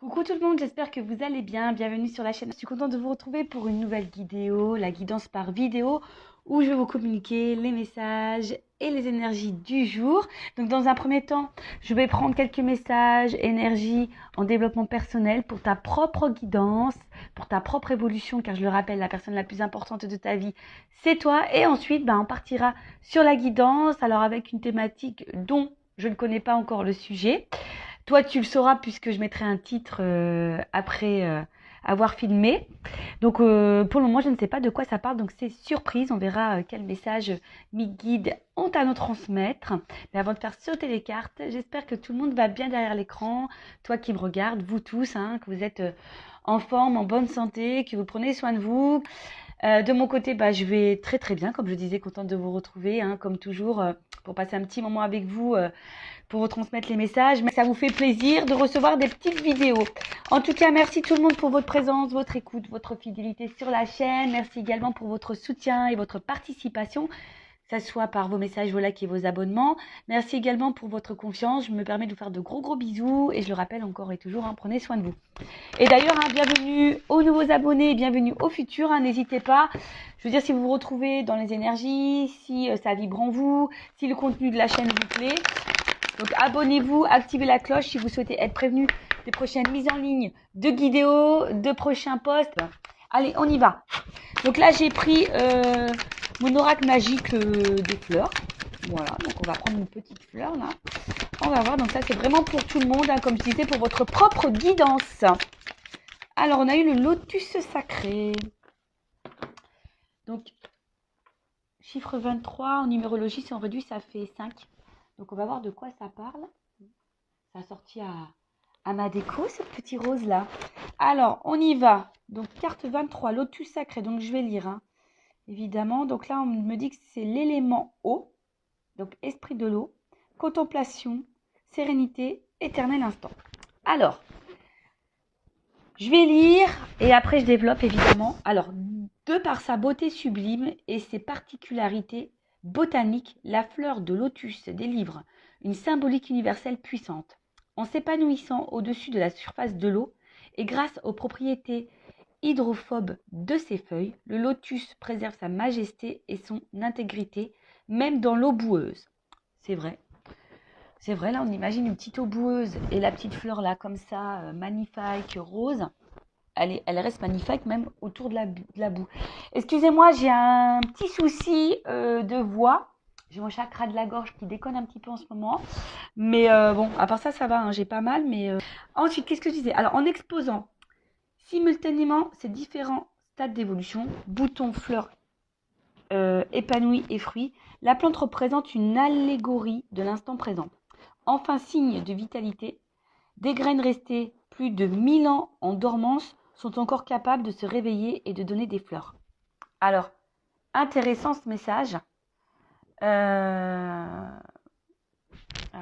Coucou tout le monde, j'espère que vous allez bien. Bienvenue sur la chaîne. Je suis contente de vous retrouver pour une nouvelle vidéo, la guidance par vidéo, où je vais vous communiquer les messages et les énergies du jour. Donc dans un premier temps, je vais prendre quelques messages, énergie en développement personnel pour ta propre guidance, pour ta propre évolution, car je le rappelle, la personne la plus importante de ta vie, c'est toi. Et ensuite, on partira sur la guidance, alors avec une thématique dont je ne connais pas encore le sujet. Toi, tu le sauras puisque je mettrai un titre après avoir filmé. Donc, pour le moment, je ne sais pas de quoi ça parle. Donc, c'est surprise. On verra quel message mes guides ont à nous transmettre. Mais avant de faire sauter les cartes, j'espère que tout le monde va bien derrière l'écran. Toi qui me regardes, vous tous, que vous êtes en forme, en bonne santé, que vous prenez soin de vous. De mon côté, je vais très très bien. Comme je disais, contente de vous retrouver, comme toujours, pour passer un petit moment avec vous. Pour vous transmettre les messages, mais ça vous fait plaisir de recevoir des petites vidéos. En tout cas, merci tout le monde pour votre présence, votre écoute, votre fidélité sur la chaîne. Merci également pour votre soutien et votre participation, que ce soit par vos messages, vos likes et vos abonnements. Merci également pour votre confiance. Je me permets de vous faire de gros bisous et je le rappelle encore et toujours, prenez soin de vous. Et d'ailleurs, bienvenue aux nouveaux abonnés et bienvenue aux futurs. N'hésitez pas. Je veux dire, si vous vous retrouvez dans les énergies, si ça vibre en vous, si le contenu de la chaîne vous plaît. Donc abonnez-vous, activez la cloche si vous souhaitez être prévenu des prochaines mises en ligne de vidéos, de prochains posts. Allez, on y va. Donc là, j'ai pris mon oracle magique des fleurs. Voilà, donc on va prendre une petite fleur là. On va voir, donc ça c'est vraiment pour tout le monde, comme je disais, pour votre propre guidance. Alors, on a eu le lotus sacré. Donc, chiffre 23, en numérologie, si on réduit, ça fait 5. Donc, on va voir de quoi ça parle. Ça a sorti à ma déco, ce petit rose-là. Alors, on y va. Donc, carte 23, lotus sacré. Donc, je vais lire, évidemment. Donc là, on me dit que c'est l'élément eau. Donc, esprit de l'eau, contemplation, sérénité, éternel instant. Alors, je vais lire et après, je développe, évidemment. Alors, de par sa beauté sublime et ses particularités botaniques, la fleur de lotus délivre une symbolique universelle puissante. En s'épanouissant au-dessus de la surface de l'eau et grâce aux propriétés hydrophobes de ses feuilles, le lotus préserve sa majesté et son intégrité, même dans l'eau boueuse. C'est vrai. C'est vrai, là, on imagine une petite eau boueuse et la petite fleur, là, comme ça, magnifique, rose. Elle reste magnifique, même autour de la boue. Excusez-moi, j'ai un petit souci de voix. J'ai mon chakra de la gorge qui déconne un petit peu en ce moment. Mais bon, à part ça, ça va, j'ai pas mal. Mais ensuite, qu'est-ce que je disais? Alors, en exposant simultanément ces différents stades d'évolution, boutons, fleurs, épanouis et fruits, la plante représente une allégorie de l'instant présent. Enfin, signe de vitalité, des graines restées plus de 1000 ans en dormance sont encore capables de se réveiller et de donner des fleurs. Alors, intéressant ce message. Alors,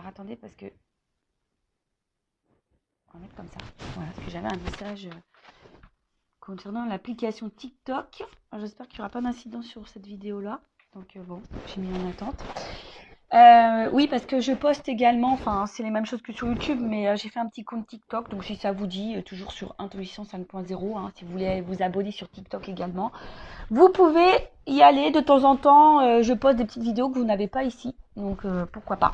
attendez, parce que... On va mettre comme ça. Voilà, parce que j'avais un message concernant l'application TikTok. J'espère qu'il n'y aura pas d'incident sur cette vidéo-là. Donc, bon, j'ai mis en attente. Oui, parce que je poste également, c'est les mêmes choses que sur YouTube, mais j'ai fait un petit compte TikTok, donc si ça vous dit, toujours sur Intuition 5.0, si vous voulez vous abonner sur TikTok également, vous pouvez y aller de temps en temps. Je poste des petites vidéos que vous n'avez pas ici, donc pourquoi pas.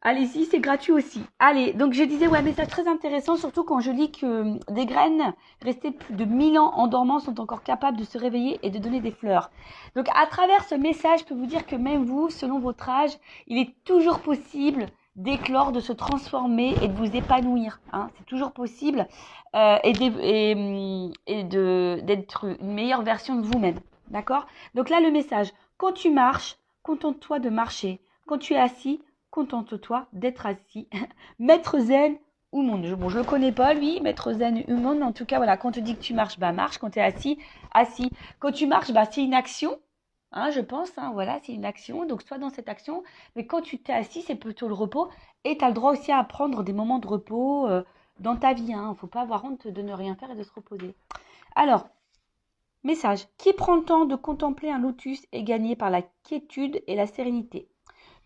Allez-y, c'est gratuit aussi. Allez, donc je disais, message très intéressant, surtout quand je lis que des graines restées plus de 1000 ans en dormance sont encore capables de se réveiller et de donner des fleurs. Donc à travers ce message, je peux vous dire que même vous, selon votre âge, il est toujours possible d'éclore, de se transformer et de vous épanouir. C'est toujours possible et d'être une meilleure version de vous-même. D'accord? Donc là, le message, quand tu marches, contente-toi de marcher. Quand tu es assis, contente-toi d'être assis. Maître zen ou monde. Bon, je le connais pas, lui, maître zen ou monde, mais en tout cas, voilà, quand on te dit que tu marches, marche. Quand tu es assis, assis. Quand tu marches, c'est une action, je pense, voilà, c'est une action. Donc, sois dans cette action. Mais quand tu t'es assis, c'est plutôt le repos. Et tu as le droit aussi à prendre des moments de repos dans ta vie. Il ne faut pas avoir honte de ne rien faire et de se reposer. Alors, message. Qui prend le temps de contempler un lotus est gagné par la quiétude et la sérénité.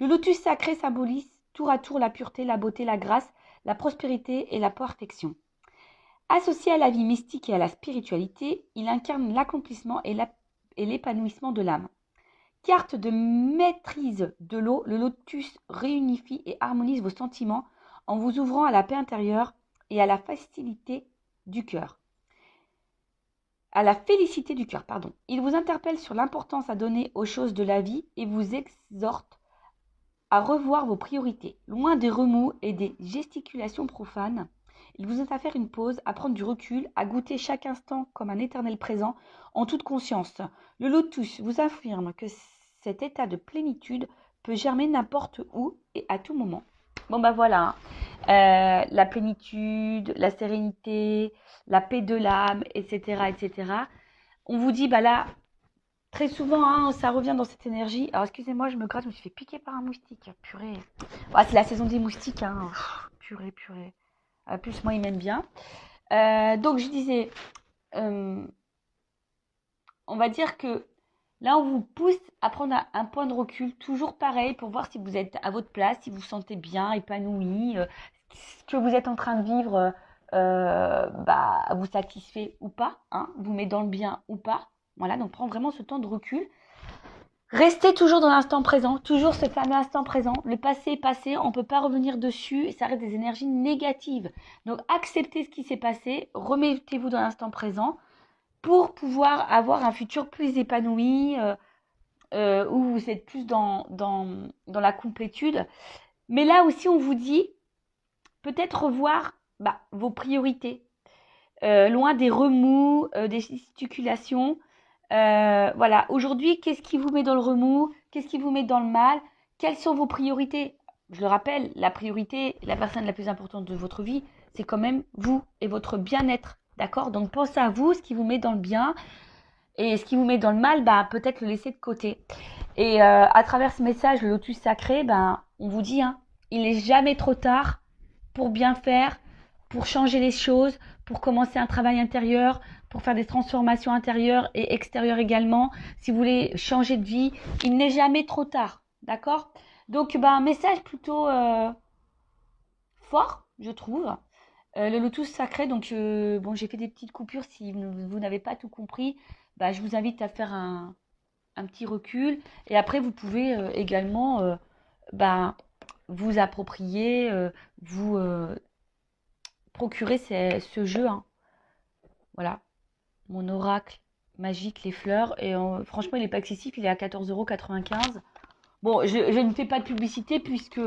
Le lotus sacré symbolise tour à tour la pureté, la beauté, la grâce, la prospérité et la perfection. Associé à la vie mystique et à la spiritualité, il incarne l'accomplissement et l'épanouissement de l'âme. Carte de maîtrise de l'eau, le lotus réunifie et harmonise vos sentiments en vous ouvrant à la paix intérieure et à la facilité du cœur. À la félicité du cœur, pardon. Il vous interpelle sur l'importance à donner aux choses de la vie et vous exhorte à revoir vos priorités. Loin des remous et des gesticulations profanes, il vous invite à faire une pause, à prendre du recul, à goûter chaque instant comme un éternel présent en toute conscience. Le lotus vous affirme que cet état de plénitude peut germer n'importe où et à tout moment. Bon bah voilà, la plénitude, la sérénité, la paix de l'âme, etc., etc. On vous dit, bah là, très souvent, hein, ça revient dans cette énergie. Alors, excusez-moi, je me gratte, je me suis fait piquer par un moustique. Purée. Ouais, c'est la saison des moustiques, hein. Purée, purée. En plus, moi, il m'aime bien. Donc, je disais, on va dire que là, on vous pousse à prendre un point de recul, toujours pareil, pour voir si vous êtes à votre place, si vous vous sentez bien, épanoui, ce que vous êtes en train de vivre vous satisfait ou pas, hein, vous met dans le bien ou pas. Voilà, donc prends vraiment ce temps de recul. Restez toujours dans l'instant présent, toujours ce fameux instant présent. Le passé est passé, on ne peut pas revenir dessus et ça reste des énergies négatives. Donc acceptez ce qui s'est passé, remettez-vous dans l'instant présent pour pouvoir avoir un futur plus épanoui, où vous êtes plus dans la complétude. Mais là aussi, on vous dit peut-être revoir vos priorités. Loin des remous, des gesticulations. Voilà, aujourd'hui, qu'est-ce qui vous met dans le remous? Qu'est-ce qui vous met dans le mal? Quelles sont vos priorités? Je le rappelle, la priorité, la personne la plus importante de votre vie, c'est quand même vous et votre bien-être. D'accord? Donc pensez à vous, ce qui vous met dans le bien et ce qui vous met dans le mal, peut-être le laisser de côté. Et à travers ce message, le lotus sacré, on vous dit, hein, il n'est jamais trop tard pour bien faire, pour changer les choses, pour commencer un travail intérieur, pour faire des transformations intérieures et extérieures également. Si vous voulez changer de vie, il n'est jamais trop tard. D'accord? Donc, un message plutôt fort, je trouve. Le lotus sacré, donc j'ai fait des petites coupures. Si vous n'avez pas tout compris, je vous invite à faire un petit recul. Et après, vous pouvez également vous approprier, vous procurer ce jeu. Hein. Voilà, mon oracle magique, les fleurs. Et franchement, il n'est pas excessif, il est à 14,95 €. Bon, je ne fais pas de publicité puisque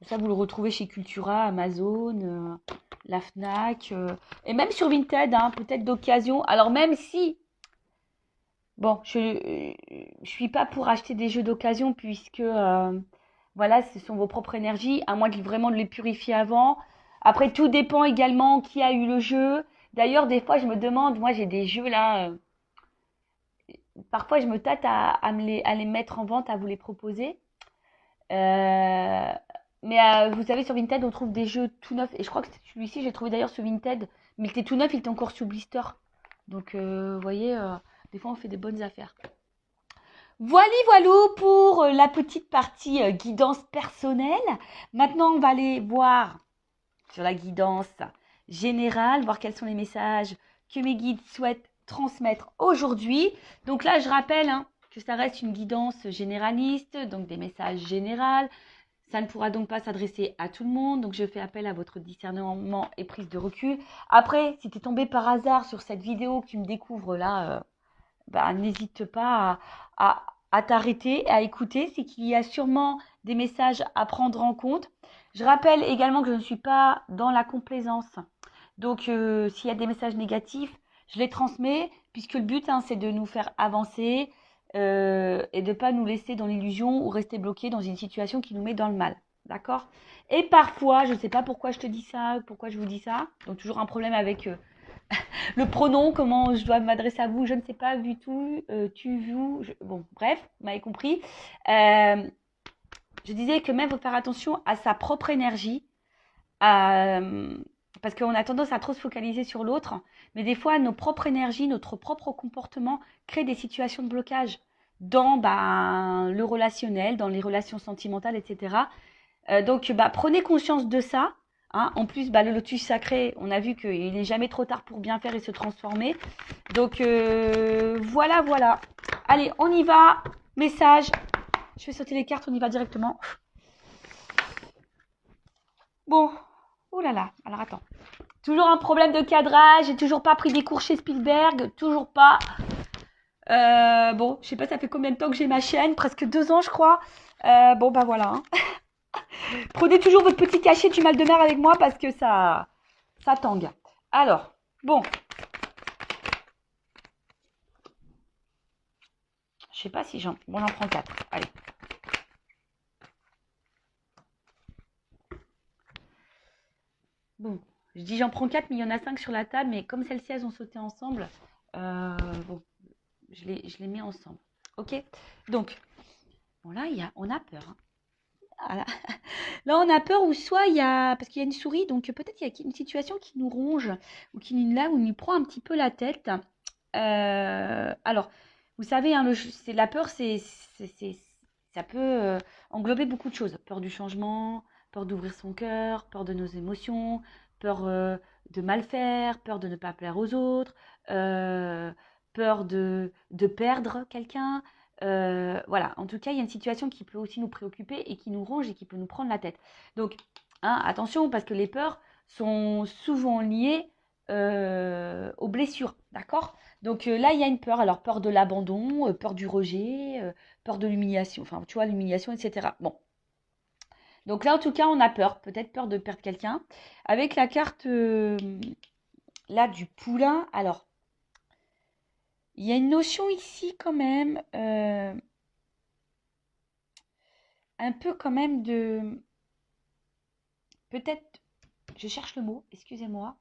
ça, vous le retrouvez chez Cultura, Amazon, la Fnac, et même sur Vinted, hein, peut-être d'occasion. Alors même si, bon, je suis pas pour acheter des jeux d'occasion puisque, voilà, ce sont vos propres énergies, à moins vraiment de les purifier avant. Après, tout dépend également qui a eu le jeu. D'ailleurs, des fois, je me demande, moi j'ai des jeux là, parfois je me tâte à les mettre en vente, à vous les proposer. Mais vous savez, sur Vinted, on trouve des jeux tout neufs. Et je crois que celui-ci, j'ai trouvé d'ailleurs sur Vinted. Mais il était tout neuf, il était encore sous blister. Donc, vous voyez, des fois, on fait des bonnes affaires. Voilou pour la petite partie guidance personnelle. Maintenant, on va aller voir sur la guidance générale, voir quels sont les messages que mes guides souhaitent transmettre aujourd'hui. Donc là, je rappelle que ça reste une guidance généraliste, donc des messages généraux. Ça ne pourra donc pas s'adresser à tout le monde, donc je fais appel à votre discernement et prise de recul. Après, si tu es tombé par hasard sur cette vidéo que tu me découvres là, n'hésite pas à t'arrêter, à écouter. C'est qu'il y a sûrement des messages à prendre en compte. Je rappelle également que je ne suis pas dans la complaisance. Donc, s'il y a des messages négatifs, je les transmets, puisque le but, c'est de nous faire avancer et de ne pas nous laisser dans l'illusion ou rester bloqué dans une situation qui nous met dans le mal. D'accord? Et parfois, je ne sais pas pourquoi je te dis ça, pourquoi je vous dis ça. Donc, toujours un problème avec le pronom, comment je dois m'adresser à vous, je ne sais pas, vu tout, tu, vous. Bon, bref, vous m'avez compris. Je disais que même, il faut faire attention à sa propre énergie. Parce qu'on a tendance à trop se focaliser sur l'autre, mais des fois, nos propres énergies, notre propre comportement créent des situations de blocage dans le relationnel, dans les relations sentimentales, etc. Donc, prenez conscience de ça. Hein. En plus, bah, le lotus sacré, on a vu qu'il n'est jamais trop tard pour bien faire et se transformer. Donc, voilà, voilà. Allez, on y va. Message. Je vais sauter les cartes, on y va directement. Bon. Oh là là. Alors, attends. Toujours un problème de cadrage. J'ai toujours pas pris des cours chez Spielberg. Toujours pas. Bon, je sais pas, ça fait combien de temps que j'ai ma chaîne. Presque 2 ans, je crois. Bon, bah voilà. Hein. Prenez toujours votre petit cachet du mal de mer avec moi parce que ça tangue. Alors, bon. Je sais pas si j'en... Bon, j'en prends 4. Allez. Bon, je dis j'en prends 4, mais il y en a 5 sur la table. Mais comme celles-ci, elles ont sauté ensemble, bon, je les mets ensemble. Ok. Donc, bon là, on a peur. Hein. Voilà. Là, on a peur ou soit il y a... Parce qu'il y a une souris, donc peut-être il y a une situation qui nous ronge ou qui nous prend un petit peu la tête. Alors, vous savez, hein, la peur, ça peut englober beaucoup de choses. Peur du changement, peur d'ouvrir son cœur, peur de nos émotions, peur de mal faire, peur de ne pas plaire aux autres, peur de perdre quelqu'un. Voilà, en tout cas, il y a une situation qui peut aussi nous préoccuper et qui nous ronge et qui peut nous prendre la tête. Donc, hein, attention, parce que les peurs sont souvent liées aux blessures, d'accord? Donc là, il y a une peur. Alors, peur de l'abandon, peur du rejet, peur de l'humiliation, enfin, tu vois, l'humiliation, etc. Bon. Donc là, en tout cas, on a peur, peut-être peur de perdre quelqu'un. Avec la carte, là, du poulain, alors, il y a une notion ici quand même, un peu quand même de... Peut-être, je cherche le mot, excusez-moi,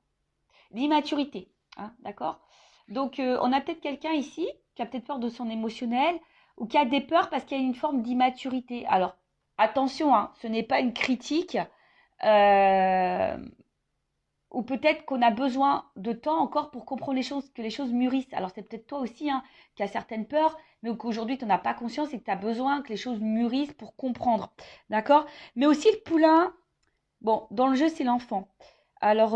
d'immaturité, hein, d'accord? Donc, on a peut-être quelqu'un ici qui a peut-être peur de son émotionnel ou qui a des peurs parce qu'il y a une forme d'immaturité. Alors, attention, hein, ce n'est pas une critique euh, ou peut-être qu'on a besoin de temps encore pour comprendre les choses, que les choses mûrissent. Alors, c'est peut-être toi aussi hein, qui as certaines peurs, mais qu'aujourd'hui, tu n'en as pas conscience et que tu as besoin que les choses mûrissent pour comprendre, d'accord? Mais aussi le poulain, bon, dans le jeu, c'est l'enfant. Alors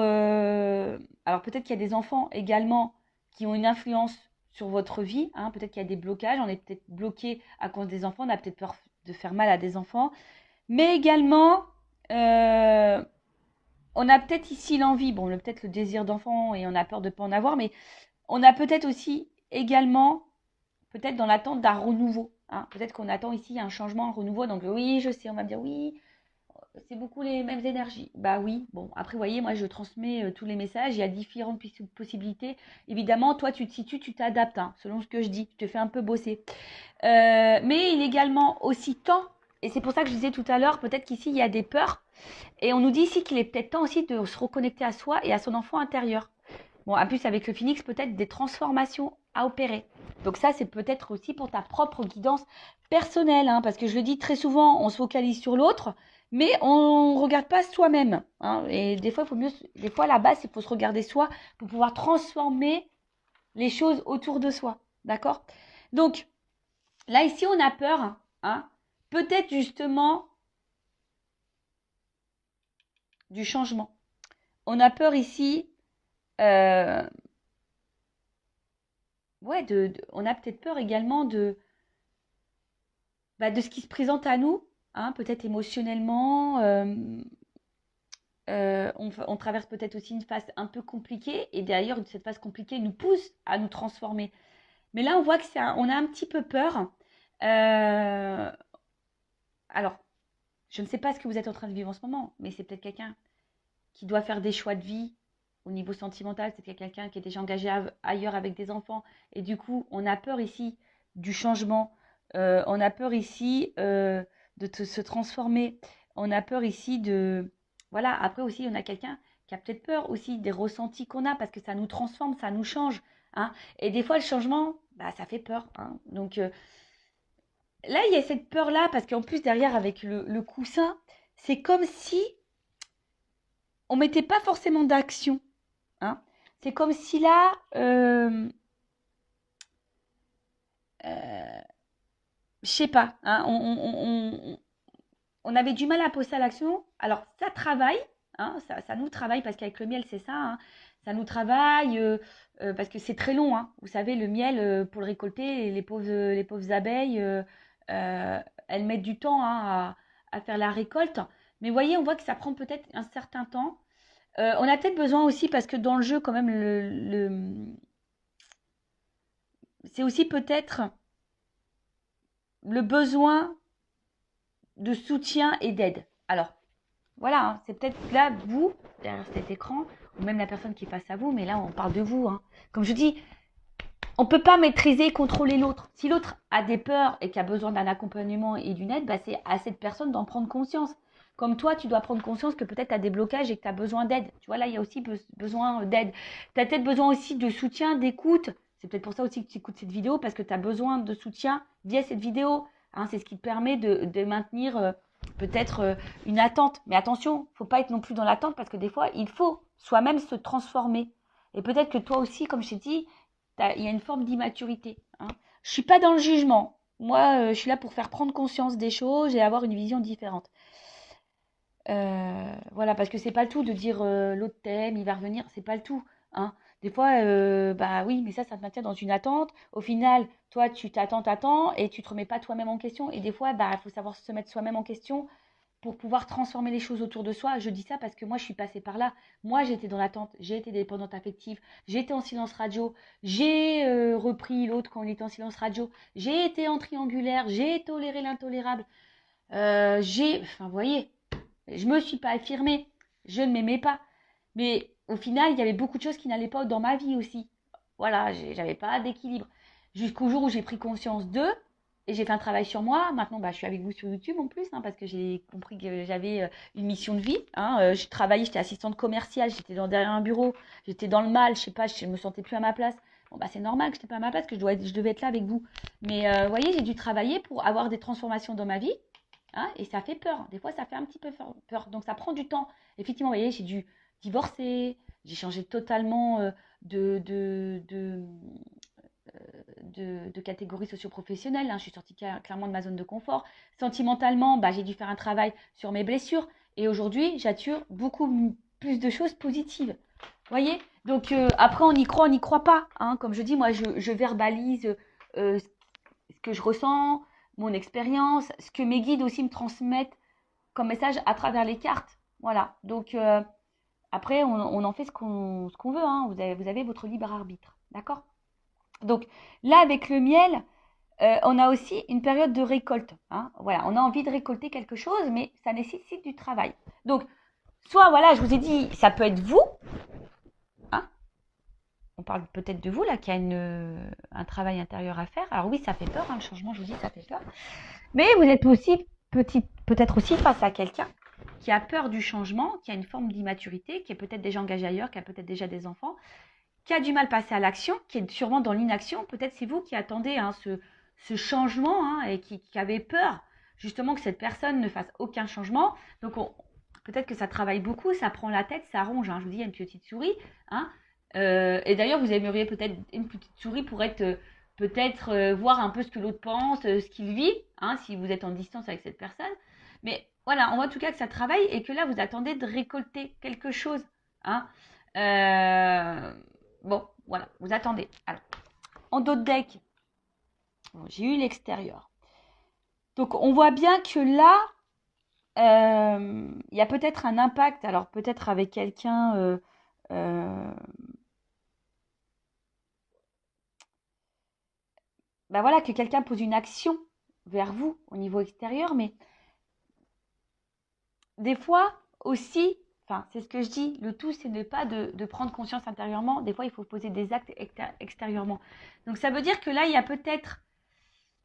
peut-être qu'il y a des enfants également qui ont une influence sur votre vie. Hein. Peut-être qu'il y a des blocages. On est peut-être bloqué à cause des enfants. On a peut-être peur de faire mal à des enfants. Mais également, euh, on a peut-être ici l'envie. Bon, peut-être le désir d'enfant et on a peur de ne pas en avoir. Mais on a peut-être aussi également, peut-être dans l'attente d'un renouveau. Hein. Peut-être qu'on attend ici un changement, un renouveau. Donc oui, je sais, on va me dire oui, c'est beaucoup les mêmes énergies. Bah oui, bon, après, vous voyez, moi, je transmets tous les messages. Il y a différentes possibilités. Évidemment, toi, tu te situes, tu t'adaptes, hein, selon ce que je dis. Tu te fais un peu bosser. Mais il est également aussi temps, et c'est pour ça que je disais tout à l'heure, peut-être qu'ici, il y a des peurs. Et on nous dit ici qu'il est peut-être temps aussi de se reconnecter à soi et à son enfant intérieur. Bon, en plus, avec le phénix, peut-être des transformations à opérer. Donc ça, c'est peut-être aussi pour ta propre guidance personnelle, hein, parce que je le dis très souvent, on se focalise sur l'autre, mais on ne regarde pas soi-même. Hein, et des fois, des fois, à la base, il faut se regarder soi pour pouvoir transformer les choses autour de soi. D'accord? Donc, là, ici, on a peur. Hein, peut-être justement du changement. On a peur ici... ouais, on a peut-être peur également de ce qui se présente à nous, hein, peut-être émotionnellement. On traverse peut-être aussi une phase un peu compliquée et d'ailleurs cette phase compliquée nous pousse à nous transformer. Mais là, on voit que on a un petit peu peur. Euh, alors, je ne sais pas ce que vous êtes en train de vivre en ce moment, mais c'est peut-être quelqu'un qui doit faire des choix de vie au niveau sentimental. C'est peut-être quelqu'un qui est déjà engagé ailleurs avec des enfants. Et du coup, on a peur ici du changement. On a peur ici se transformer. On a peur ici de... Voilà, après aussi, on a quelqu'un qui a peut-être peur aussi des ressentis qu'on a parce que ça nous transforme, ça nous change. Hein. Et des fois, le changement, bah, ça fait peur. Hein. Donc là, il y a cette peur-là parce qu'en plus, derrière, avec le coussin, c'est comme si on mettait pas forcément d'action. Hein. C'est comme si là, je sais pas, hein, on avait du mal à passer à l'action. Alors, ça travaille, hein, ça nous travaille, parce qu'avec le miel, c'est ça, hein, ça nous travaille, parce que c'est très long, hein. Vous savez, le miel, pour le récolter, les pauvres abeilles, euh, elles mettent du temps, hein, à faire la récolte. Mais vous voyez, on voit que ça prend peut-être un certain temps. On a peut-être besoin aussi, parce que dans le jeu, quand même, c'est aussi peut-être le besoin de soutien et d'aide. Alors, voilà, hein, c'est peut-être là, vous, derrière cet écran, ou même la personne qui est face à vous, mais là, on parle de vous, hein. Comme je dis, on ne peut pas maîtriser et contrôler l'autre. Si l'autre a des peurs et qui a besoin d'un accompagnement et d'une aide, bah, c'est à cette personne d'en prendre conscience. Comme toi, tu dois prendre conscience que peut-être tu as des blocages et que tu as besoin d'aide. Tu vois, là, il y a aussi besoin d'aide. Tu as peut-être besoin aussi de soutien, d'écoute. C'est peut-être pour ça aussi que tu écoutes cette vidéo, parce que tu as besoin de soutien via cette vidéo. Hein, c'est ce qui te permet de maintenir peut-être une attente. Mais attention, il ne faut pas être non plus dans l'attente, parce que des fois, il faut soi-même se transformer. Et peut-être que toi aussi, comme je t'ai dit, il y a une forme d'immaturité. Hein. Je ne suis pas dans le jugement. Moi, je suis là pour faire prendre conscience des choses et avoir une vision différente. Voilà, parce que c'est pas le tout de dire l'autre t'aime, il va revenir, c'est pas le tout. Hein. Des fois, bah oui, mais ça te maintient dans une attente. Au final, toi, tu t'attends, et tu te remets pas toi-même en question. Et des fois, bah, il faut savoir se mettre soi-même en question pour pouvoir transformer les choses autour de soi. Je dis ça parce que moi, je suis passée par là. Moi, j'étais dans l'attente, j'ai été dépendante affective, j'étais en silence radio, j'ai repris l'autre quand on était en silence radio, j'ai été en triangulaire, j'ai toléré l'intolérable, enfin, vous voyez, je me suis pas affirmée, je ne m'aimais pas. Mais au final, il y avait beaucoup de choses qui n'allaient pas dans ma vie aussi. Voilà, j'avais pas d'équilibre. Jusqu'au jour où j'ai pris conscience d'eux, et j'ai fait un travail sur moi. Maintenant, bah, je suis avec vous sur YouTube en plus, hein, parce que j'ai compris que j'avais une mission de vie. Hein. Je travaillais, j'étais assistante commerciale, j'étais derrière un bureau, j'étais dans le mal, je sais pas, je me sentais plus à ma place. Bon, bah, c'est normal que je n'étais pas à ma place, que je devais être là avec vous. Mais vous voyez, j'ai dû travailler pour avoir des transformations dans ma vie. Hein, et ça fait peur. Des fois, ça fait un petit peu peur. Donc, ça prend du temps. Effectivement, vous voyez, j'ai dû divorcer, j'ai changé totalement de, de, de, de catégorie socio-professionnelle. Hein. Je suis sortie clairement de ma zone de confort. Sentimentalement, bah, j'ai dû faire un travail sur mes blessures. Et aujourd'hui, j'attire beaucoup plus de choses positives. Vous voyez? Donc, après, on n'y croit pas. Hein. Comme je dis, moi, je verbalise ce que je ressens, mon expérience, ce que mes guides aussi me transmettent comme message à travers les cartes. Voilà. Donc, après, on en fait ce qu'on veut. Hein. Vous avez votre libre arbitre. D'accord? Donc, là, avec le miel, on a aussi une période de récolte. Hein. Voilà, on a envie de récolter quelque chose, mais ça nécessite du travail. Donc, soit, voilà, je vous ai dit, ça peut être vous. Hein. On parle peut-être de vous, là, qui a un travail intérieur à faire. Alors oui, ça fait peur, hein, le changement, je vous dis, ça fait peur. Mais vous êtes aussi peut-être aussi face à quelqu'un qui a peur du changement, qui a une forme d'immaturité, qui est peut-être déjà engagé ailleurs, qui a peut-être déjà des enfants, qui a du mal à passer à l'action, qui est sûrement dans l'inaction. Peut-être c'est vous qui attendez hein, ce changement hein, et qui avez peur justement que cette personne ne fasse aucun changement. Donc peut-être que ça travaille beaucoup, ça prend la tête, ça ronge. Hein. Je vous dis, il y a une petite souris. Hein. Et d'ailleurs, vous aimeriez peut-être une petite souris pour être peut-être voir un peu ce que l'autre pense, ce qu'il vit, hein, si vous êtes en distance avec cette personne. Mais voilà, on voit en tout cas que ça travaille et que là, vous attendez de récolter quelque chose. Hein. Bon, voilà, vous attendez. Alors, en dos de deck, bon, j'ai eu l'extérieur. Donc, on voit bien que là, il y a peut-être un impact. Alors, peut-être avec quelqu'un... ben voilà, que quelqu'un pose une action vers vous au niveau extérieur, mais des fois aussi, enfin, c'est ce que je dis, le tout, c'est de pas de prendre conscience intérieurement. Des fois, il faut poser des actes extérieurement. Donc, ça veut dire que là, il y a peut-être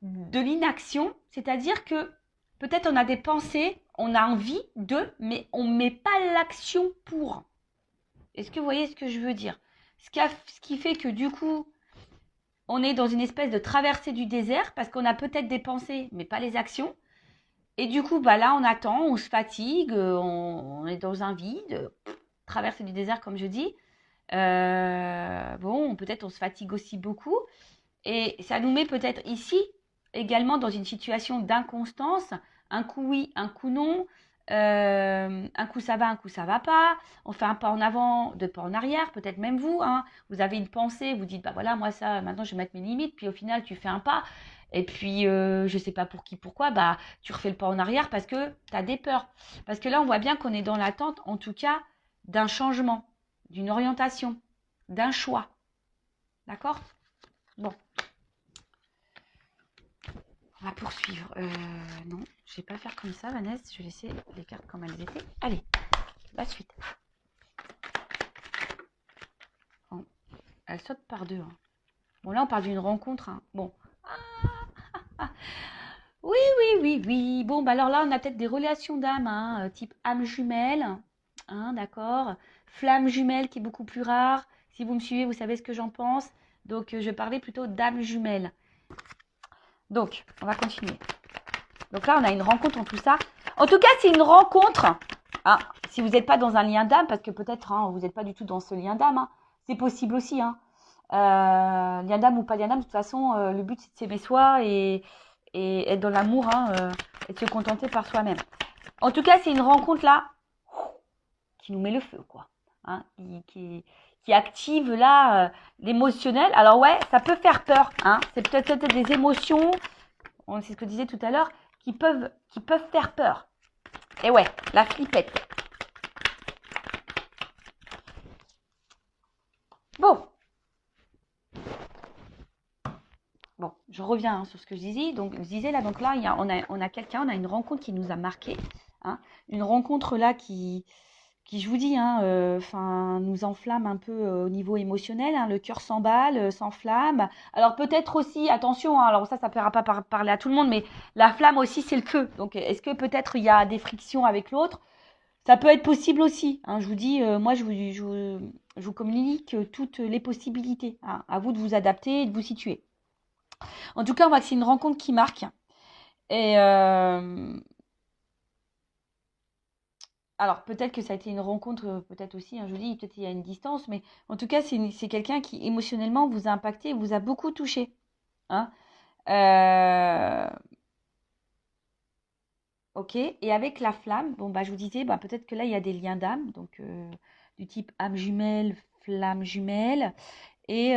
de l'inaction, c'est-à-dire que peut-être on a des pensées, on a envie de, mais on ne met pas l'action pour. Est-ce que vous voyez ce que je veux dire? Ce qui fait que du coup, on est dans une espèce de traversée du désert parce qu'on a peut-être des pensées, mais pas les actions. Et du coup, bah là, on attend, on se fatigue, on est dans un vide, traversée du désert, comme je dis. Bon, peut-être on se fatigue aussi beaucoup. Et ça nous met peut-être ici également dans une situation d'inconstance, un coup oui, un coup non. Un coup ça va, un coup ça va pas. On fait un pas en avant, deux pas en arrière, peut-être même vous. Hein, vous avez une pensée, vous dites, bah voilà, moi ça, maintenant je vais mettre mes limites. Puis au final, tu fais un pas. Et puis, je sais pas pour qui, pourquoi, bah tu refais le pas en arrière parce que tu as des peurs. Parce que là, on voit bien qu'on est dans l'attente, en tout cas, d'un changement, d'une orientation, d'un choix. D'accord? Bon, on va poursuivre. Non, je vais pas faire comme ça, Vanessa. Je vais laisser les cartes comme elles étaient. Allez, la suite. Bon, elle saute par deux. Hein. Bon, là, on parle d'une rencontre. Hein. Bon. Ah, oui, oui, oui, oui. Bon, bah alors là, on a peut-être des relations d'âme, hein, type âme jumelle. Hein, d'accord. Flamme jumelle qui est beaucoup plus rare. Si vous me suivez, vous savez ce que j'en pense. Donc, je parlais plutôt d'âme jumelle. Donc, on va continuer. Donc là, on a une rencontre en tout ça. En tout cas, c'est une rencontre. Hein, si vous n'êtes pas dans un lien d'âme, parce que peut-être hein, vous n'êtes pas du tout dans ce lien d'âme, hein, c'est possible aussi. Hein. Lien d'âme ou pas lien d'âme, de toute façon, le but c'est de s'aimer soi et être dans l'amour hein, et de se contenter par soi-même. En tout cas, c'est une rencontre là qui nous met le feu, quoi. Hein, qui active là l'émotionnel. Alors ouais, ça peut faire peur. Hein, c'est peut-être des émotions, c'est ce que je disais tout à l'heure, qui peuvent faire peur. Et ouais, la flippette. Bon. Bon, je reviens hein, sur ce que je disais. Donc, je disais là, donc là, on a quelqu'un, on a une rencontre qui nous a marqué. Hein, une rencontre là qui je vous dis, hein, nous enflamme un peu au niveau émotionnel. Hein, le cœur s'emballe, s'enflamme. Alors peut-être aussi, attention, hein, alors ça ne plaira pas parler à tout le monde, mais la flamme aussi, c'est le feu. Donc, est-ce que peut-être il y a des frictions avec l'autre? Ça peut être possible aussi. Hein, je vous dis, moi, je vous communique toutes les possibilités. Hein, à vous de vous adapter et de vous situer. En tout cas, on voit que c'est une rencontre qui marque. Et alors, peut-être que ça a été une rencontre, peut-être aussi, hein, je vous dis, peut-être il y a une distance, mais en tout cas, c'est quelqu'un qui émotionnellement vous a impacté, vous a beaucoup touché. Hein. Ok, et avec la flamme, bon, bah, je vous disais, bah, peut-être que là, il y a des liens d'âme, donc du type âme jumelle, flamme jumelle. Et,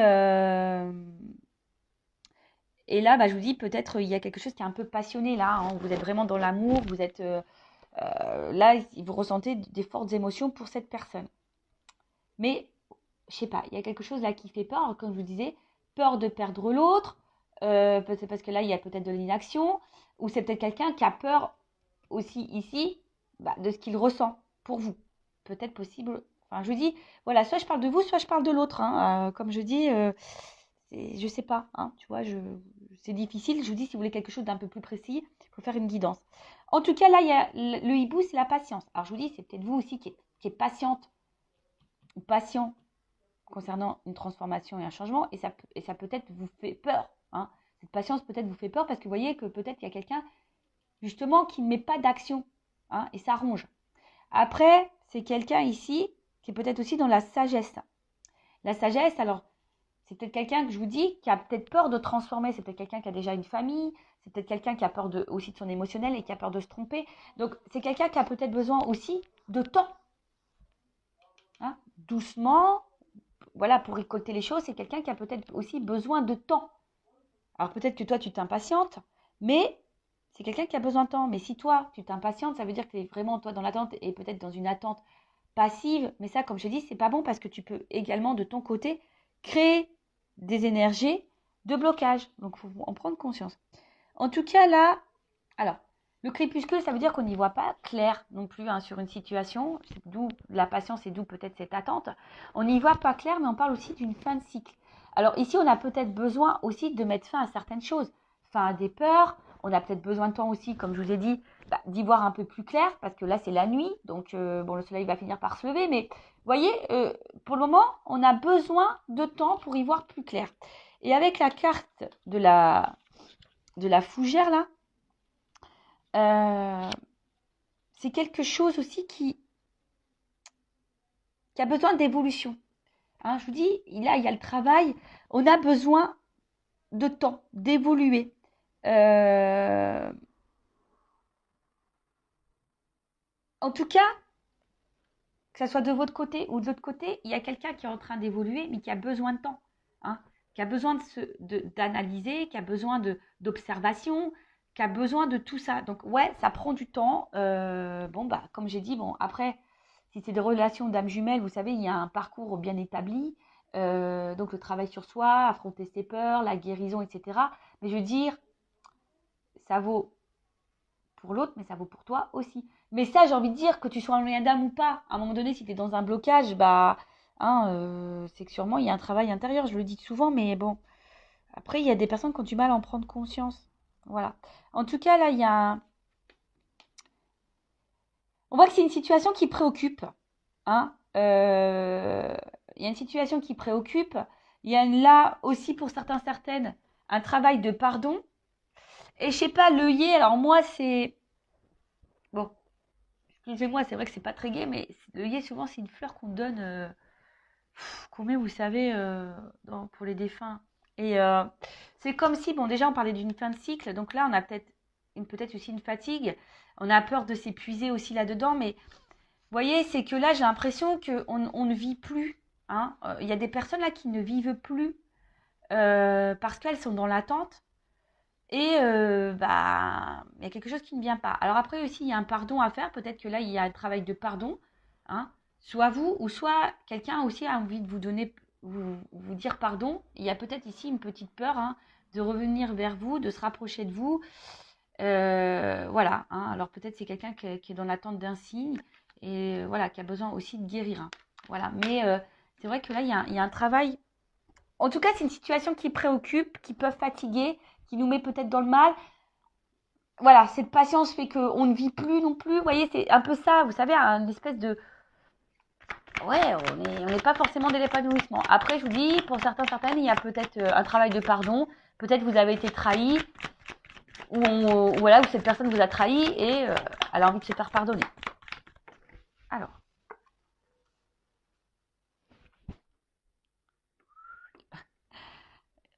et là, bah, je vous dis, peut-être il y a quelque chose qui est un peu passionné là. Hein, vous êtes vraiment dans l'amour, vous êtes là, vous ressentez des fortes émotions pour cette personne. Mais, je sais pas, il y a quelque chose là qui fait peur, comme je vous disais, peur de perdre l'autre, peut-être parce que là, il y a peut-être de l'inaction, ou c'est peut-être quelqu'un qui a peur aussi ici bah, de ce qu'il ressent pour vous. Peut-être possible. Enfin, je vous dis, voilà, soit je parle de vous, soit je parle de l'autre. Hein. Comme je dis, je sais pas. Hein, tu vois, c'est difficile. Je vous dis, si vous voulez quelque chose d'un peu plus précis, il faut faire une guidance. En tout cas, là, il y a le hibou, c'est la patience. Alors, je vous dis, c'est peut-être vous aussi qui êtes patiente ou patient concernant une transformation et un changement, et ça peut-être vous fait peur. Hein. Cette patience peut-être vous fait peur parce que vous voyez que peut-être il y a quelqu'un justement qui ne met pas d'action, hein, et ça ronge. Après, c'est quelqu'un ici qui est peut-être aussi dans la sagesse. La sagesse, alors, c'est peut-être quelqu'un que je vous dis qui a peut-être peur de transformer, c'est peut-être quelqu'un qui a déjà une famille, c'est peut-être quelqu'un qui a peur aussi de son émotionnel et qui a peur de se tromper. Donc, c'est quelqu'un qui a peut-être besoin aussi de temps. Hein, doucement, voilà, pour récolter les choses, c'est quelqu'un qui a peut-être aussi besoin de temps. Alors peut-être que toi, tu t'impatientes, mais c'est quelqu'un qui a besoin de temps. Mais si toi, tu t'impatientes, ça veut dire que tu es vraiment, toi, dans l'attente et peut-être dans une attente passive. Mais ça, comme je dis, c'est pas bon parce que tu peux également, de ton côté, créer des énergies de blocage. Donc, il faut en prendre conscience. En tout cas, là, alors, le crépuscule, ça veut dire qu'on n'y voit pas clair non plus hein, sur une situation. C'est d'où la patience et d'où peut-être cette attente. On n'y voit pas clair, mais on parle aussi d'une fin de cycle. Alors ici, on a peut-être besoin aussi de mettre fin à certaines choses. Fin à des peurs. On a peut-être besoin de temps aussi, comme je vous ai dit, d'y voir un peu plus clair, parce que là, c'est la nuit. Donc, bon, le soleil va finir par se lever. Mais vous voyez, pour le moment, on a besoin de temps pour y voir plus clair. Et avec la carte de la fougère, là, c'est quelque chose aussi qui a besoin d'évolution. Hein, je vous dis, là, il y a le travail. On a besoin de temps, d'évoluer. En tout cas, que ce soit de votre côté ou de l'autre côté, il y a quelqu'un qui est en train d'évoluer, mais qui a besoin de temps, hein, qui a besoin d'analyser, qui a besoin d'observation, qui a besoin de tout ça. Donc, ouais, ça prend du temps. Bon, bah, comme j'ai dit, bon, après, si c'est des relations d'âme jumelle, vous savez, il y a un parcours bien établi. Donc, le travail sur soi, affronter ses peurs, la guérison, etc. Mais je veux dire, ça vaut pour l'autre, mais ça vaut pour toi aussi. Mais ça, j'ai envie de dire que tu sois un lien d'âme ou pas, à un moment donné, si tu es dans un blocage, bah, hein, c'est que sûrement il y a un travail intérieur. Je le dis souvent, mais bon. Après, il y a des personnes qui ont du mal à en prendre conscience. Voilà. En tout cas, là, il y a on voit que c'est une situation qui préoccupe. Hein. Il y a une situation qui préoccupe. Il y a là aussi, pour certains, certaines, un travail de pardon. Et je sais pas, l'œillet, alors moi, c'est... Bon, excusez-moi, c'est vrai que c'est pas très gai, mais l'œillet, souvent, c'est une fleur qu'on donne, qu'on met, vous savez, pour les défunts. Et c'est comme si, bon, déjà, on parlait d'une fin de cycle, donc là, on a peut-être aussi une fatigue. On a peur de s'épuiser aussi là-dedans, mais vous voyez, c'est que là, j'ai l'impression qu'on ne vit plus. Hein. Il y a des personnes là qui ne vivent plus parce qu'elles sont dans l'attente. Et bah, il y a quelque chose qui ne vient pas. Alors après aussi, il y a un pardon à faire. Peut-être que là, il y a un travail de pardon. Hein. Soit vous, ou soit quelqu'un aussi a envie de vous donner, vous dire pardon. Il y a peut-être ici une petite peur, hein, de revenir vers vous, de se rapprocher de vous. Voilà. Hein. Alors peut-être c'est quelqu'un qui est dans l'attente d'un signe et voilà, qui a besoin aussi de guérir. Hein. Voilà. Mais c'est vrai que là, il y a un travail. En tout cas, c'est une situation qui préoccupe, qui peut fatiguer, qui nous met peut-être dans le mal. Voilà, cette patience fait qu'on ne vit plus non plus. Vous voyez, c'est un peu ça, vous savez, une espèce de... Ouais, on n'est pas forcément dans l'épanouissement. Après, je vous dis, pour certains, certaines, il y a peut-être un travail de pardon. Peut-être vous avez été trahi, voilà, où cette personne vous a trahi et elle a envie de se faire pardonner. Alors.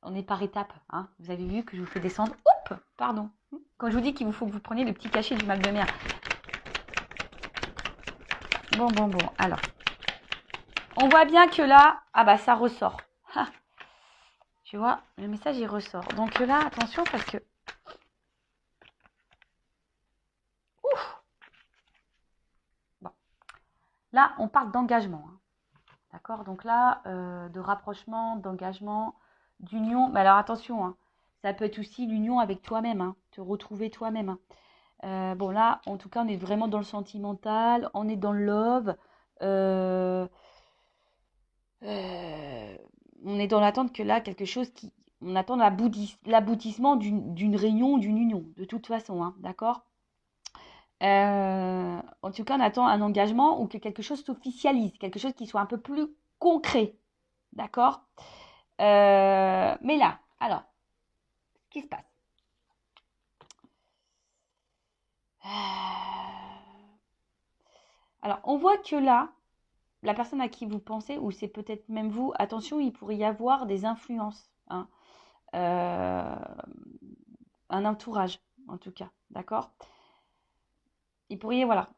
On est par étapes. Hein. Vous avez vu que je vous fais descendre. Oups, pardon. Quand je vous dis qu'il vous faut que vous preniez le petit cachet du mal de mer. Bon. Alors. On voit bien que là, ah bah ça ressort. Ha. Tu vois, le message il ressort. Donc là, attention parce que... Ouf. Bon. Là, on parle d'engagement. Hein. D'accord. Donc là, de rapprochement, d'engagement, d'union. Mais alors attention, hein. Ça peut être aussi l'union avec toi-même. Hein. Te retrouver toi-même. Hein. Bon là, en tout cas, on est vraiment dans le sentimental, on est dans le love, euh, on est dans l'attente que là, quelque chose qui... On attend l'aboutissement d'une réunion, d'une union, de toute façon, hein, d'accord. En tout cas, on attend un engagement ou que quelque chose s'officialise, quelque chose qui soit un peu plus concret, d'accord. Mais là, alors, ce qui se passe. Alors, on voit que là, la personne à qui vous pensez, ou c'est peut-être même vous, attention, il pourrait y avoir des influences. Hein. Un entourage, en tout cas. D'accord. Il pourrait y avoir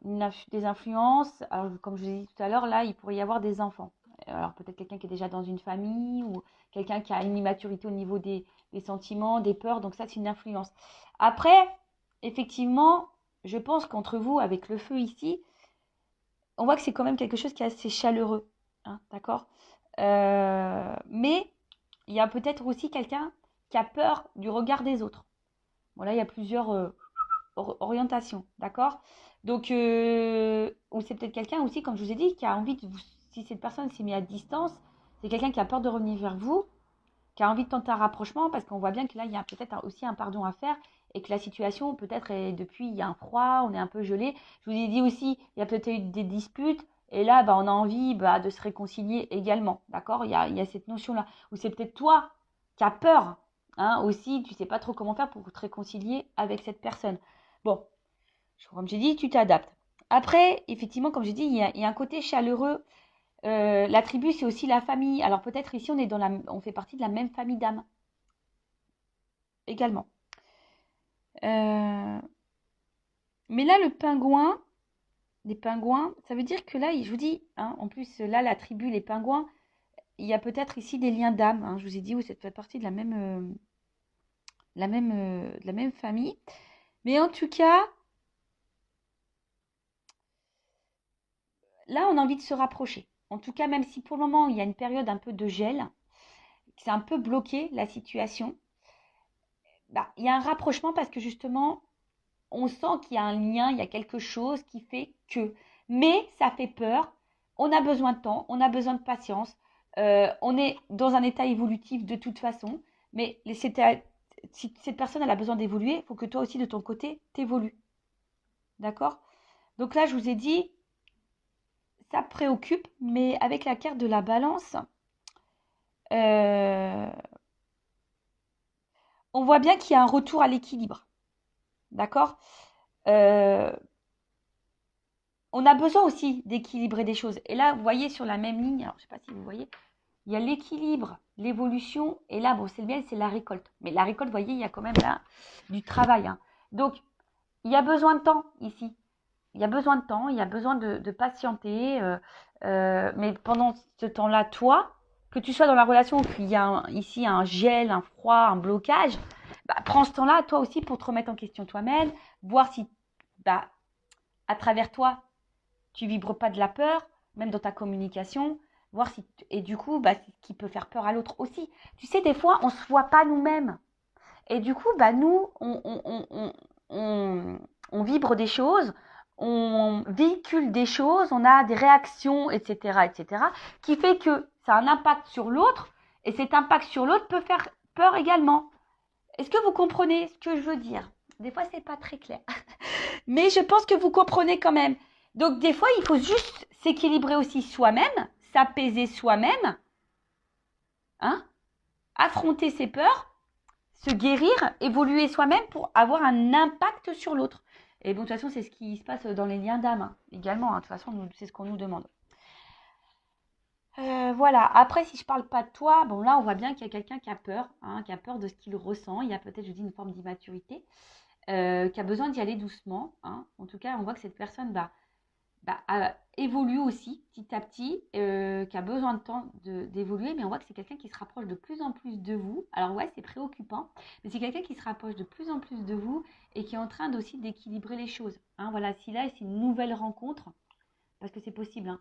des influences. Alors, comme je vous ai dit tout à l'heure, là, il pourrait y avoir des enfants. Alors, peut-être quelqu'un qui est déjà dans une famille ou quelqu'un qui a une immaturité au niveau des sentiments, des peurs. Donc, ça, c'est une influence. Après, effectivement, je pense qu'entre vous, avec le feu ici, on voit que c'est quand même quelque chose qui est assez chaleureux. Hein, d'accord. Mais il y a peut-être aussi quelqu'un qui a peur du regard des autres. Bon, là, il y a plusieurs orientations. D'accord. Donc, ou c'est peut-être quelqu'un aussi, comme je vous ai dit, qui a envie de vous. Si cette personne s'est mise à distance, c'est quelqu'un qui a peur de revenir vers vous, qui a envie de tenter un rapprochement, parce qu'on voit bien que là, il y a peut-être aussi un pardon à faire et que la situation, peut-être, est depuis, il y a un froid, on est un peu gelé. Je vous ai dit aussi, il y a peut-être eu des disputes, et là, bah, on a envie de se réconcilier également, d'accord. Il y a cette notion-là. Ou c'est peut-être toi qui as peur, hein, aussi, tu ne sais pas trop comment faire pour te réconcilier avec cette personne. Bon, comme j'ai dit, tu t'adaptes. Après, effectivement, comme j'ai dit, il y a un côté chaleureux. La tribu, c'est aussi la famille. Alors peut-être ici, on fait partie de la même famille d'âmes également. Mais là, le pingouin, des pingouins, ça veut dire que là, je vous dis, hein, en plus, là, la tribu, les pingouins, il y a peut-être ici des liens d'âme. Hein, je vous ai dit, vous faites partie de de la même famille. Mais en tout cas, là, on a envie de se rapprocher. En tout cas, même si pour le moment, il y a une période un peu de gel, c'est un peu bloqué la situation, bah, il y a un rapprochement parce que justement, on sent qu'il y a un lien, il y a quelque chose qui fait que. Mais ça fait peur. On a besoin de temps, on a besoin de patience. On est dans un état évolutif de toute façon. Mais si cette personne elle a besoin d'évoluer, il faut que toi aussi de ton côté t'évolues. D'accord? Donc là, je vous ai dit, ça préoccupe, mais avec la carte de la balance, euh, on voit bien qu'il y a un retour à l'équilibre. D'accord? Euh, on a besoin aussi d'équilibrer des choses. Et là, vous voyez sur la même ligne, alors je ne sais pas si vous voyez, il y a l'équilibre, l'évolution, et là, bon, c'est le miel, c'est la récolte. Mais la récolte, vous voyez, il y a quand même là du travail. Hein. Donc, il y a besoin de temps ici. Il y a besoin de temps, il y a besoin de patienter. Mais pendant ce temps-là, toi, que tu sois dans la relation où il y a ici un gel, un froid, un blocage, bah, prends ce temps-là, toi aussi, pour te remettre en question toi-même, voir si, bah, à travers toi, tu vibres pas de la peur, même dans ta communication, voir si et du coup, bah, ce qui peut faire peur à l'autre aussi. Tu sais, des fois, on se voit pas nous-mêmes. Et du coup, bah, nous, on vibre des choses, on véhicule des choses, on a des réactions, etc., qui fait que ça a un impact sur l'autre, et cet impact sur l'autre peut faire peur également. Est-ce que vous comprenez ce que je veux dire? Des fois, c'est pas très clair. Mais je pense que vous comprenez quand même. Donc, des fois, il faut juste s'équilibrer aussi soi-même, s'apaiser soi-même, hein, affronter ses peurs, se guérir, évoluer soi-même pour avoir un impact sur l'autre. Et bon, de toute façon, c'est ce qui se passe dans les liens d'âme hein, également. Hein. De toute façon, c'est ce qu'on nous demande. Voilà. Après, si je parle pas de toi, bon là, on voit bien qu'il y a quelqu'un qui a peur, hein, qui a peur de ce qu'il ressent. Il y a peut-être, je dis, une forme d'immaturité, qui a besoin d'y aller doucement. Hein. En tout cas, on voit que cette personne évolue aussi petit à petit, qui a besoin de temps d'évoluer, mais on voit que c'est quelqu'un qui se rapproche de plus en plus de vous. Alors ouais, c'est préoccupant, mais c'est quelqu'un qui se rapproche de plus en plus de vous et qui est en train aussi d'équilibrer les choses. Hein, voilà, si là, c'est une nouvelle rencontre, parce que c'est possible. Hein.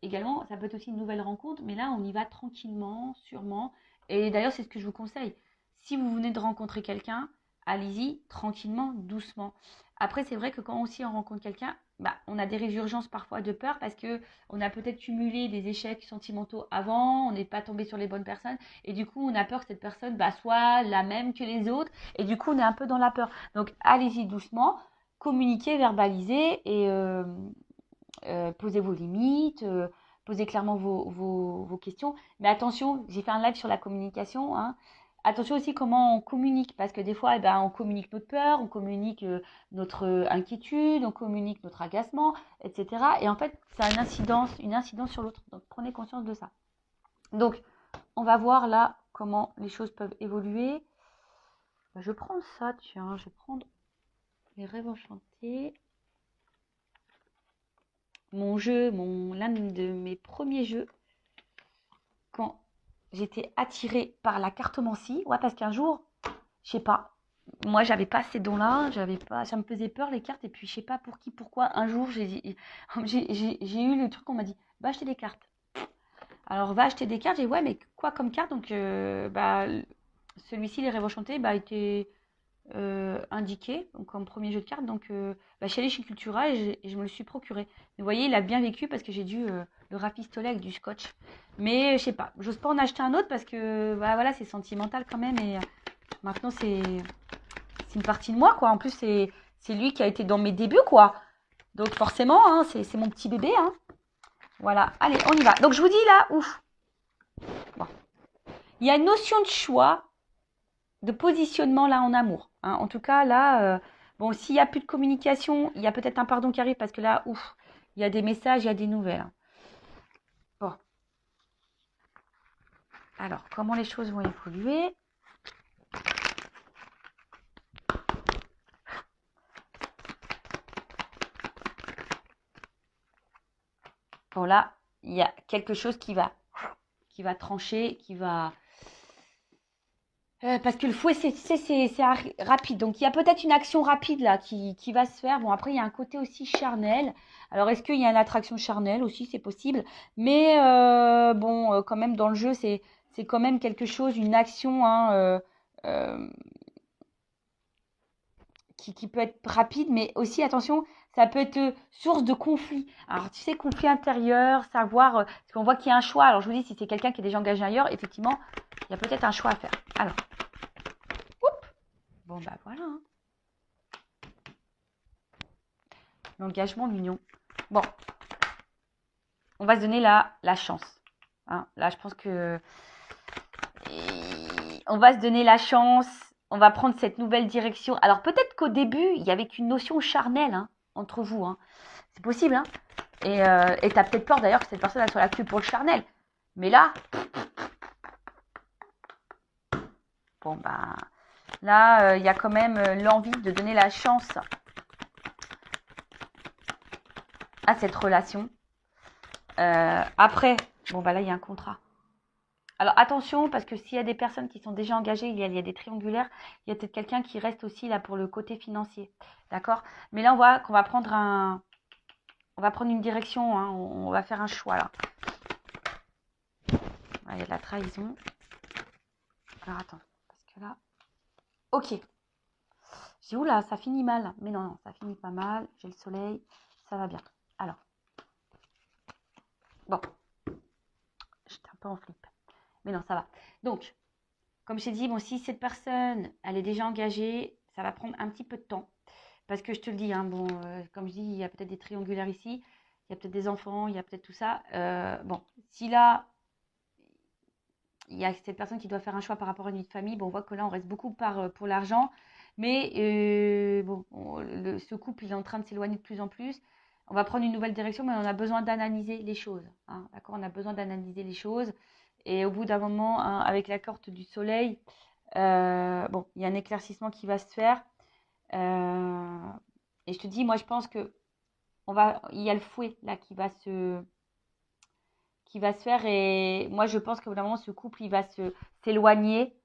Également, ça peut être aussi une nouvelle rencontre, mais là, on y va tranquillement, sûrement. Et d'ailleurs, c'est ce que je vous conseille. Si vous venez de rencontrer quelqu'un, allez-y tranquillement, doucement. Après, c'est vrai que quand aussi on rencontre quelqu'un, bah, on a des résurgences parfois de peur parce que on a peut-être cumulé des échecs sentimentaux avant, on n'est pas tombé sur les bonnes personnes et du coup on a peur que cette personne soit la même que les autres et du coup on est un peu dans la peur. Donc allez-y doucement, communiquez, verbalisez et posez vos limites, posez clairement vos questions. Mais attention, j'ai fait un live sur la communication. Hein. Attention aussi comment on communique, parce que des fois, on communique notre peur, on communique notre inquiétude, on communique notre agacement, etc. Et en fait, ça a une incidence sur l'autre. Donc, prenez conscience de ça. Donc, on va voir là comment les choses peuvent évoluer. Je vais prendre ça, tiens, je vais prendre les rêves enchantés. L'un de mes premiers jeux, quand j'étais attirée par la cartomancie, ouais, parce qu'un jour, je sais pas, moi j'avais pas ces dons-là, ça me faisait peur les cartes, et puis je sais pas pour qui, pourquoi, un jour j'ai eu le truc, on m'a dit, va acheter des cartes. Alors va acheter des cartes, j'ai dit, ouais, mais quoi comme carte? Donc, celui-ci, les rêves enchantés, était indiqué donc comme premier jeu de cartes. Donc, je suis allée chez Cultura et je me le suis procuré. Mais vous voyez, il a bien vécu parce que j'ai dû le rafistoler avec du scotch. Mais je sais pas, j'ose pas en acheter un autre parce que voilà, c'est sentimental quand même. Et maintenant, c'est une partie de moi, quoi. En plus, c'est lui qui a été dans mes débuts, quoi. Donc, forcément, hein, c'est mon petit bébé. Hein. Voilà, allez, on y va. Donc, je vous dis là, ouf. Bon. Il y a une notion de choix de positionnement là en amour. Hein. En tout cas, là, bon, s'il n'y a plus de communication, il y a peut-être un pardon qui arrive parce que là, ouf, il y a des messages, il y a des nouvelles. Hein. Bon. Alors, comment les choses vont évoluer? Bon, là, il y a quelque chose qui va trancher, qui va... parce que le fouet, c'est rapide. Donc, il y a peut-être une action rapide là qui va se faire. Bon, après, il y a un côté aussi charnel. Alors, est-ce qu'il y a une attraction charnelle aussi? C'est possible. Mais bon, quand même, dans le jeu, c'est quand même quelque chose, une action hein, euh, qui peut être rapide. Mais aussi, attention, ça peut être source de conflit. Alors, tu sais, conflit intérieur, savoir... parce qu'on voit qu'il y a un choix. Alors, je vous dis, si c'est quelqu'un qui est déjà engagé ailleurs, effectivement, il y a peut-être un choix à faire. Alors, bon, bah voilà. Hein. L'engagement, l'union. Bon, on va se donner la chance. Hein. Là, je pense que on va se donner la chance. On va prendre cette nouvelle direction. Alors, peut-être qu'au début, il y avait qu'une notion charnelle hein, entre vous. Hein. C'est possible. Hein. Et tu as peut-être peur d'ailleurs que cette personne elle soit là que pour le charnel. Mais là, bon, bah, là, il y a quand même l'envie de donner la chance à cette relation. Après, bon, bah là, il y a un contrat. Alors, attention, parce que s'il y a des personnes qui sont déjà engagées, il y a des triangulaires, il y a peut-être quelqu'un qui reste aussi là pour le côté financier. D'accord? Mais là, on voit qu'on va prendre on va prendre une direction, hein, on va faire un choix, là. Il y a de la trahison. Alors, attends, parce que là... Ok. J'ai dit, oula, ça finit mal. Mais non, non, ça finit pas mal. J'ai le soleil, ça va bien. Alors. Bon. J'étais un peu en flip. Mais non, ça va. Donc, comme je t'ai dit, bon, si cette personne, elle est déjà engagée, ça va prendre un petit peu de temps. Parce que je te le dis, hein, bon, comme je dis, il y a peut-être des triangulaires ici, il y a peut-être des enfants, il y a peut-être tout ça. Bon, si là, il y a cette personne qui doit faire un choix par rapport à une vie de famille, bon, on voit que là, on reste beaucoup pour l'argent. Mais bon, ce couple, il est en train de s'éloigner de plus en plus. On va prendre une nouvelle direction, mais on a besoin d'analyser les choses. Hein, d'accord? On a besoin d'analyser les choses. Et au bout d'un moment, hein, avec la carte du soleil, bon, il y a un éclaircissement qui va se faire. Et je te dis, moi, je pense que il y a le fouet là qui va se faire. Et moi, je pense qu'au bout d'un moment, ce couple, il va s'éloigner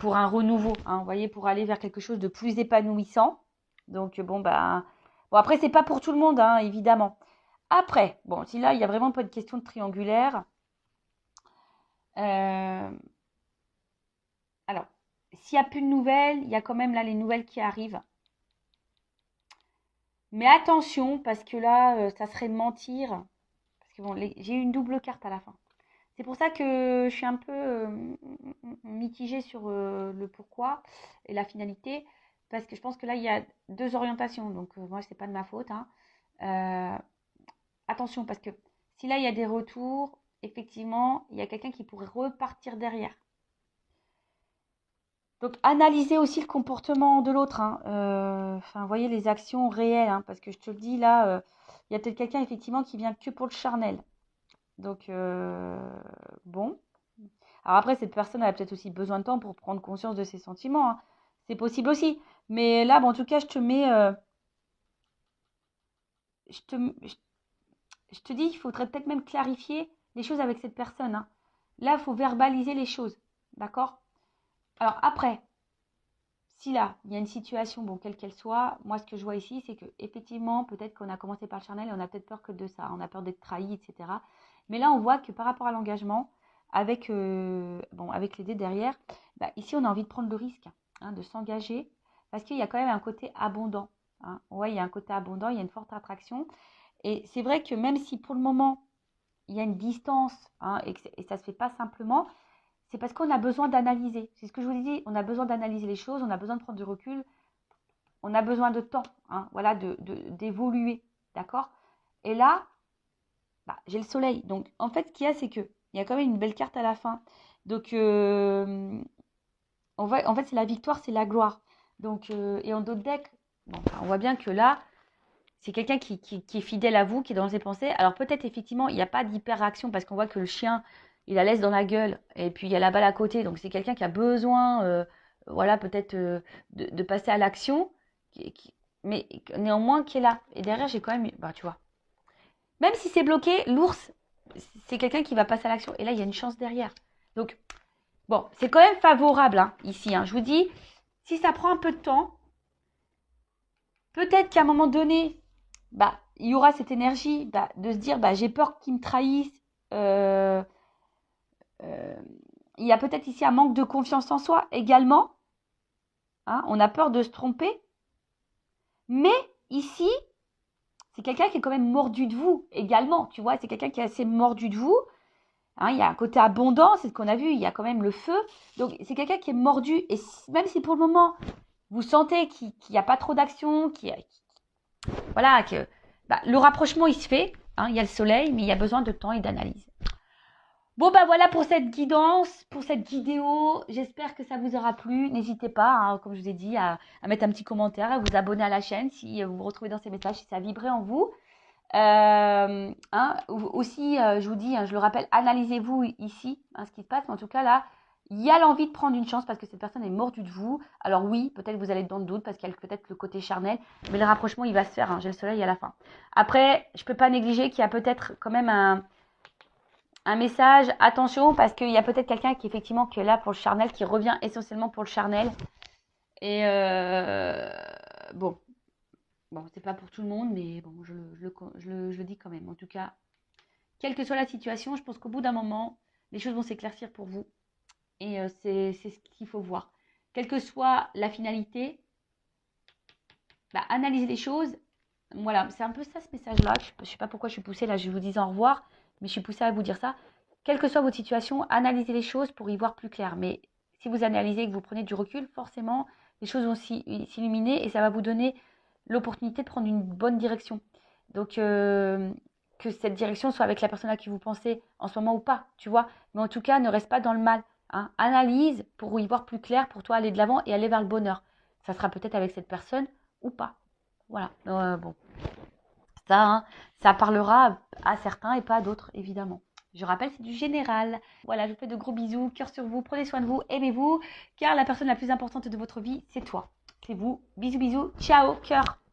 pour un renouveau. Hein, vous voyez, pour aller vers quelque chose de plus épanouissant. Donc, bon, bah, bon, après, c'est pas pour tout le monde, hein, évidemment. Après, bon, si là, il n'y a vraiment pas de question de triangulaire. Alors, s'il n'y a plus de nouvelles, il y a quand même là les nouvelles qui arrivent. Mais attention, parce que là, ça serait mentir. Parce que bon, j'ai eu une double carte à la fin. C'est pour ça que je suis un peu mitigée sur le pourquoi et la finalité. Parce que je pense que là, il y a deux orientations. Donc, moi, c'est pas de ma faute. Hein. Attention, parce que si là, il y a des retours, effectivement, il y a quelqu'un qui pourrait repartir derrière. Donc, analysez aussi le comportement de l'autre. Hein. Enfin, voyez les actions réelles. Hein, parce que je te le dis, là, il y a peut-être quelqu'un, effectivement, qui vient que pour le charnel. Donc, bon. Alors après, cette personne elle a peut-être aussi besoin de temps pour prendre conscience de ses sentiments. Hein. C'est possible aussi. Mais là, bon, en tout cas, je te mets... je te dis, il faudrait peut-être même clarifier les choses avec cette personne. Hein. Là, il faut verbaliser les choses. D'accord? Alors après, si là, il y a une situation, bon, quelle qu'elle soit, moi, ce que je vois ici, c'est que effectivement, peut-être qu'on a commencé par le charnel et on a peut-être peur que de ça. On a peur d'être trahi, etc. Mais là, on voit que par rapport à l'engagement, avec, avec les dés derrière, bah, ici, on a envie de prendre le risque hein, de s'engager parce qu'il y a quand même un côté abondant. Hein. Ouais, il y a un côté abondant, il y a une forte attraction. Et c'est vrai que même si pour le moment, il y a une distance hein, et ça ne se fait pas simplement, c'est parce qu'on a besoin d'analyser. C'est ce que je vous ai dit, on a besoin d'analyser les choses, on a besoin de prendre du recul, on a besoin de temps, hein, voilà, d'évoluer, d'accord? Et là, bah, j'ai le soleil. Donc, en fait, ce qu'il y a, c'est qu'il y a quand même une belle carte à la fin. Donc, en fait, c'est la victoire, c'est la gloire. Donc, et en d'autres decks, bon, bah, on voit bien que là, c'est quelqu'un qui est fidèle à vous, qui est dans ses pensées. Alors peut-être effectivement, il n'y a pas d'hyper-réaction parce qu'on voit que le chien, il la laisse dans la gueule. Et puis il y a la balle à côté. Donc c'est quelqu'un qui a besoin, voilà, peut-être de passer à l'action. Mais néanmoins qui est là. Et derrière, j'ai quand même, bah tu vois. Même si c'est bloqué, l'ours, c'est quelqu'un qui va passer à l'action. Et là, il y a une chance derrière. Donc, bon, c'est quand même favorable hein, ici. Hein. Je vous dis, si ça prend un peu de temps, peut-être qu'à un moment donné, bah, il y aura cette énergie bah, de se dire, bah, j'ai peur qu'ils me trahissent. Il y a peut-être ici un manque de confiance en soi également. Hein, on a peur de se tromper. Mais ici, c'est quelqu'un qui est quand même mordu de vous également. Tu vois, c'est quelqu'un qui est assez mordu de vous. Hein, il y a un côté abondant, c'est ce qu'on a vu. Il y a quand même le feu. Donc, c'est quelqu'un qui est mordu. Et même si pour le moment, vous sentez qu'il n'y a pas trop d'action, voilà, que bah, le rapprochement, il se fait. Hein, il y a le soleil, mais il y a besoin de temps et d'analyse. Bon, bah voilà pour cette guidance, pour cette vidéo. J'espère que ça vous aura plu. N'hésitez pas, hein, comme je vous ai dit, à mettre un petit commentaire, à vous abonner à la chaîne si vous vous retrouvez dans ces messages, si ça vibrait en vous. Hein, aussi, je vous dis, hein, je le rappelle, analysez-vous ici, hein, ce qui se passe. Mais en tout cas, là, il y a l'envie de prendre une chance parce que cette personne est mordue de vous. Alors oui, peut-être vous allez être dans le doute parce qu'il y a peut-être le côté charnel. Mais le rapprochement, il va se faire. Hein, j'ai le soleil à la fin. Après, je ne peux pas négliger qu'il y a peut-être quand même un message, attention, parce qu'il y a peut-être quelqu'un qui effectivement qui est là pour le charnel, qui revient essentiellement pour le charnel. Et bon, c'est pas pour tout le monde, mais bon, je le dis quand même. En tout cas, quelle que soit la situation, je pense qu'au bout d'un moment, les choses vont s'éclaircir pour vous. Et c'est ce qu'il faut voir. Quelle que soit la finalité, bah, analysez les choses. Voilà, c'est un peu ça ce message-là. Je ne sais pas pourquoi je suis poussée, là je vous dis au revoir, mais je suis poussée à vous dire ça. Quelle que soit votre situation, analysez les choses pour y voir plus clair. Mais si vous analysez et que vous prenez du recul, forcément, les choses vont s'illuminer et ça va vous donner l'opportunité de prendre une bonne direction. Donc, que cette direction soit avec la personne à qui vous pensez en ce moment ou pas, tu vois. Mais en tout cas, ne reste pas dans le mal. Hein. Analyse pour y voir plus clair, pour toi aller de l'avant et aller vers le bonheur. Ça sera peut-être avec cette personne ou pas. Voilà. Bon. Ça, hein, ça parlera à certains et pas à d'autres, évidemment. Je rappelle, c'est du général. Voilà, je vous fais de gros bisous, cœur sur vous, prenez soin de vous, aimez-vous, car la personne la plus importante de votre vie, c'est toi. C'est vous. Bisous, bisous, ciao, cœur.